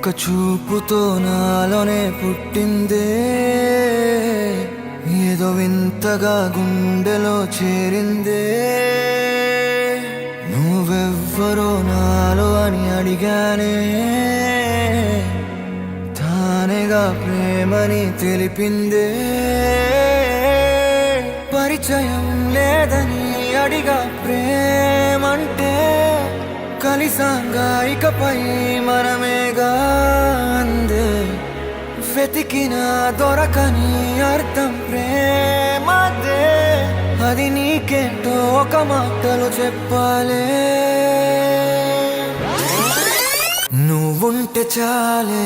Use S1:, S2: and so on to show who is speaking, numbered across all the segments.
S1: ఒక చూపుతో నాలోనే పుట్టిందే, ఏదో వింతగా గుండెలో చేరిందే. నువ్వెవ్వరో నాలో అని అడిగానే, తానేగా ప్రేమని తెలిపిందే. పరిచయం లేదని అడిగా ప్రేమంటే, కలిసాంగా ఇకపై మనమేగా అందే. వెతికిన దొరకని అర్థం ప్రేమదే, అది నీకేంటో ఒక మాటలో చెప్పాలే. నువ్వుంటే చాలే,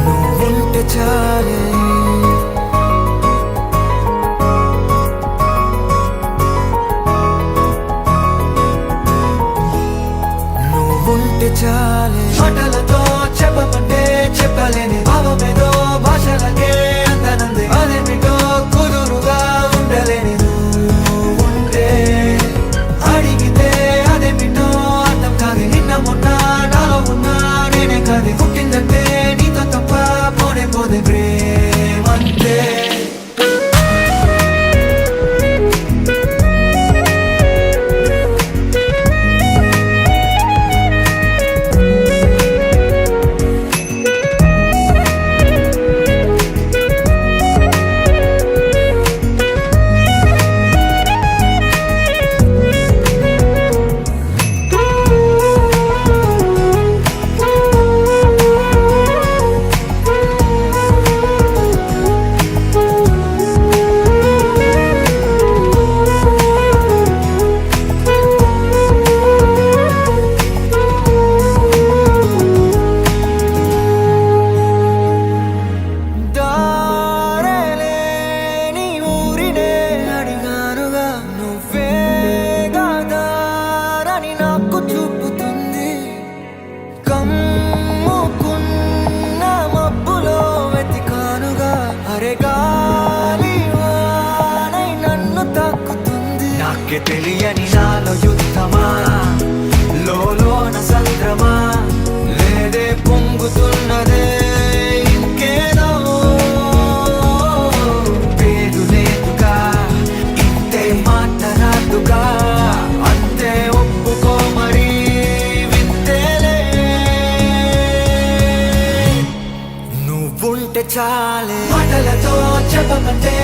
S1: నువ్వుంటే చాలే, నువ్వుంటే చాలే. మాటలతో చెప్పమంటే చెప్పలేని భావమేదో భాషలకే అందనంది. అదేమిటో కుదురుగా ఉండలేని నువ్వుంటే, అడిగితే అదేమిటో అర్థం కాదు. నిన్న మొన్న నాలో ఉన్నా నేనే కాదు. పుట్టిందంటే నీతో తప్ప పోనే పోదే ప్రేమంతే. నాకే తెలియని నాలో యుద్ధమా, లోన సంద్రమా, లేదే పొంగుతున్నదే ఇంకేదో. పేరు లేదుగా, ఇంతే మాట రాదుగా, అంతే ఒప్పుకో మరి వింతేలే. నువ్వుంటే చాలే, మాటలతో చెప్పమంటే